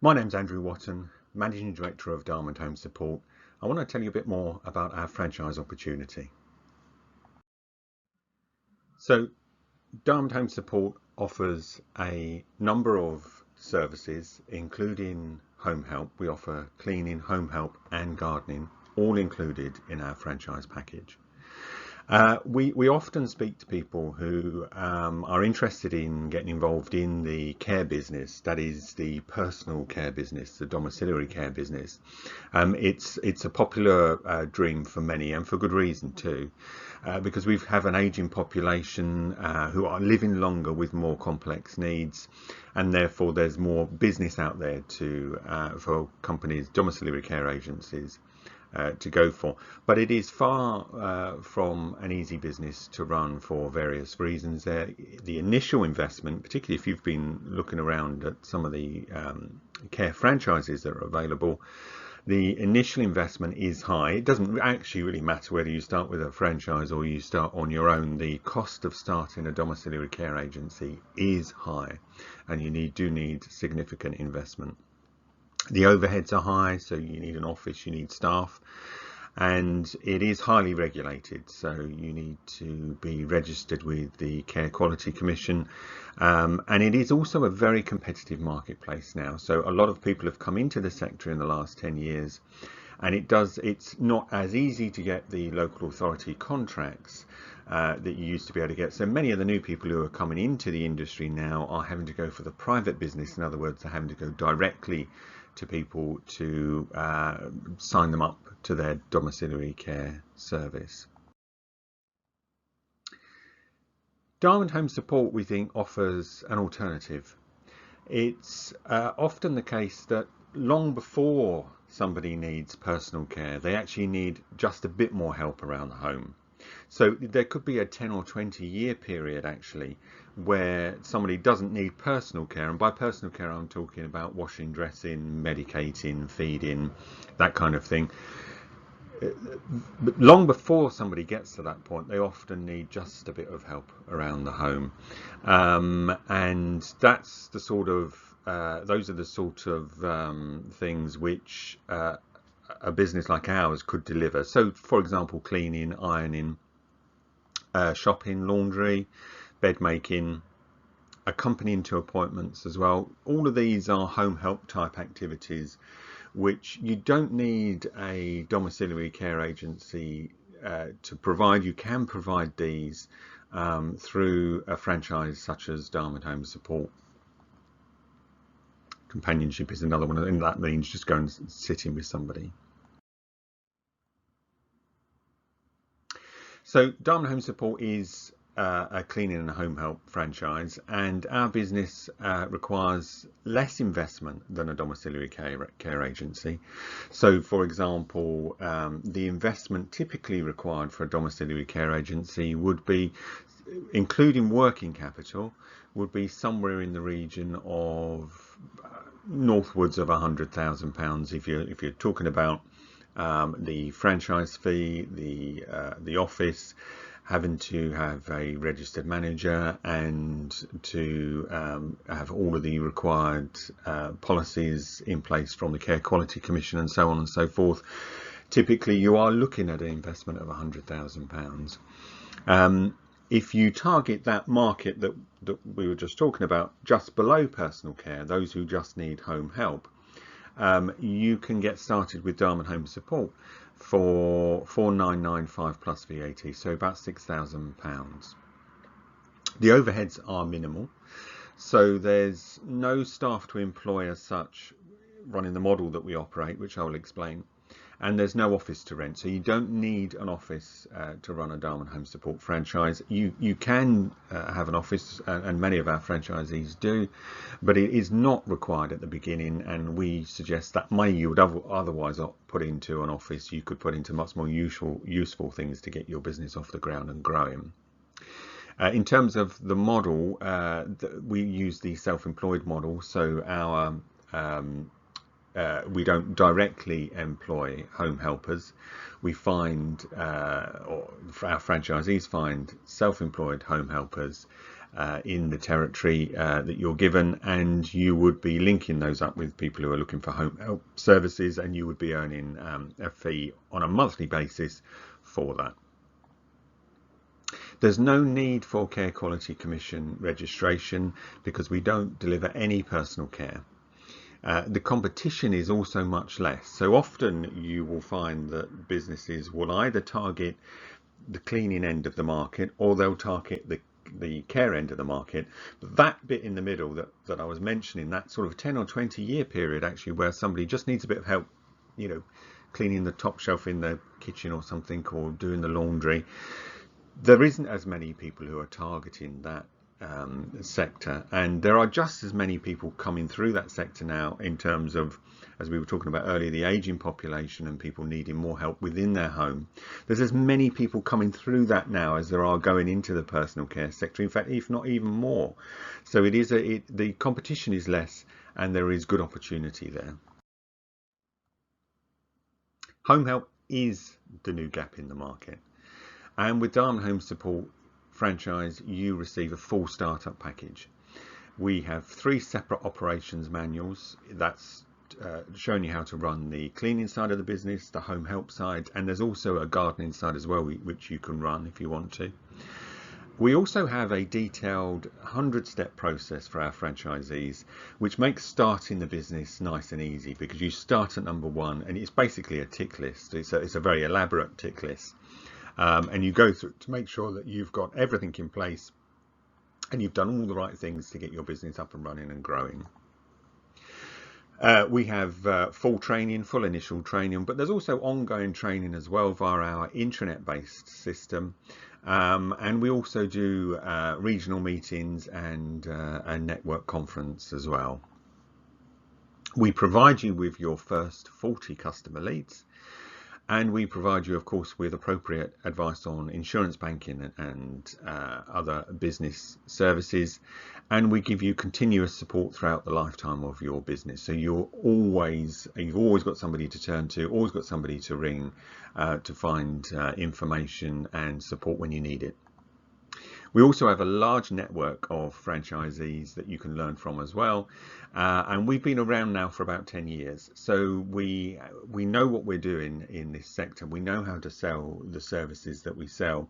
My name's Andrew Watton, Managing Director of Diamond Home Support. I want to tell you a bit more about our franchise opportunity. So, Diamond Home Support offers a number of services, including home help. We offer cleaning, home help, and gardening, all included in our franchise package. We often speak to people who are interested in getting involved in the care business, that is the personal care business, the domiciliary care business. It's a popular dream for many, and for good reason too, because we have an aging population who are living longer with more complex needs, and therefore there's more business out there for companies, domiciliary care agencies, to go for. But it is far from an easy business to run for various reasons. The initial investment, particularly if you've been looking around at some of the care franchises that are available, the initial investment is high. It doesn't actually really matter whether you start with a franchise or you start on your own. The cost of starting a domiciliary care agency is high, and you do need significant investment. The overheads are high, so you need an office, you need staff, and it is highly regulated, so you need to be registered with the Care Quality Commission, and it is also a very competitive marketplace now. So a lot of people have come into the sector in the last 10 years, and it's not as easy to get the local authority contracts that you used to be able to get. So many of the new people who are coming into the industry now are having to go for the private business. In other words, they're having to go directly to people to sign them up to their domiciliary care service. Diamond Home Support, we think, offers an alternative. It's often the case that long before somebody needs personal care, they actually need just a bit more help around the home. So there could be a 10 or 20 year period actually where somebody doesn't need personal care, and by personal care I'm talking about washing, dressing, medicating, feeding, that kind of thing. But long before somebody gets to that point, they often need just a bit of help around the home, and that's the sort of those are the sort of things which a business like ours could deliver. So, for example, cleaning, ironing, shopping, laundry, bed making, accompanying to appointments as well. All of these are home help type activities which you don't need a domiciliary care agency to provide. You can provide these through a franchise such as Diamond Home Support. Companionship is another one, and that means just going and sitting with somebody. So Diamond Home Support is a cleaning and home help franchise, and our business requires less investment than a domiciliary care agency. So, for example, the investment typically required for a domiciliary care agency would be, including working capital, would be somewhere in the region of northwards of £100,000 if you're talking about the franchise fee, the office, having to have a registered manager, and to have all of the required policies in place from the Care Quality Commission and so on and so forth. Typically you are looking at an investment of £100,000. If you target that market that we were just talking about, just below personal care, those who just need home help, you can get started with Diamond Home Support for £4,995 plus VAT, so about £6,000. The overheads are minimal, so there's no staff to employ as such running the model that we operate, which I will explain. And there's no office to rent, so you don't need an office to run a Diamond Home Support franchise. You can have an office, and many of our franchisees do, but it is not required at the beginning, and we suggest that money you would otherwise put into an office, you could put into much more useful things to get your business off the ground and growing. In terms of the model, we use the self-employed model, so we don't directly employ home helpers. We find, or our franchisees find, self-employed home helpers, in the territory that you're given, and you would be linking those up with people who are looking for home help services, and you would be earning a fee on a monthly basis for that. There's no need for Care Quality Commission registration because we don't deliver any personal care. The competition is also much less. So often you will find that businesses will either target the cleaning end of the market, or they'll target the care end of the market. But that bit in the middle that I was mentioning, that sort of 10 or 20 year period actually, where somebody just needs a bit of help, cleaning the top shelf in the kitchen or something, or doing the laundry, there isn't as many people who are targeting that sector, and there are just as many people coming through that sector now, in terms of, as we were talking about earlier, the aging population and people needing more help within their home. There's as many people coming through that now as there are going into the personal care sector, in fact, if not even more. So the competition is less, and there is good opportunity there. Home help is the new gap in the market, and with Diamond Home Support franchise, you receive a full startup package. We have 3 separate operations manuals that's showing you how to run the cleaning side of the business, the home help side, and there's also a gardening side as well, which you can run if you want to. We also have a detailed 100-step process for our franchisees, which makes starting the business nice and easy, because you start at number 1, and it's basically a tick list. It's a very elaborate tick list. And you go through to make sure that you've got everything in place and you've done all the right things to get your business up and running and growing. We have full initial training, but there's also ongoing training as well via our intranet-based system. And we also do regional meetings and a network conference as well. We provide you with your first 40 customer leads. And we provide you, of course, with appropriate advice on insurance, banking, and other business services. And we give you continuous support throughout the lifetime of your business. So you've always got somebody to turn to, always got somebody to ring to find information and support when you need it. We also have a large network of franchisees that you can learn from as well, and we've been around now for about 10 years, so we know what we're doing in this sector. We know how to sell the services that we sell,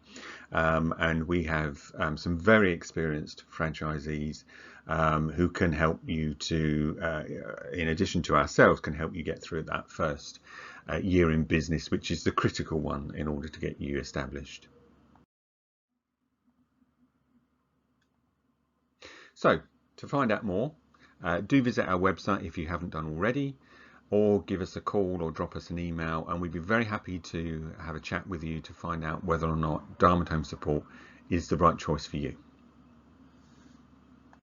and we have some very experienced franchisees who can help you to, in addition to ourselves, can help you get through that first year in business, which is the critical one in order to get you established. So, to find out more, do visit our website if you haven't done already, or give us a call or drop us an email, and we'd be very happy to have a chat with you to find out whether or not Diamond Home Support is the right choice for you.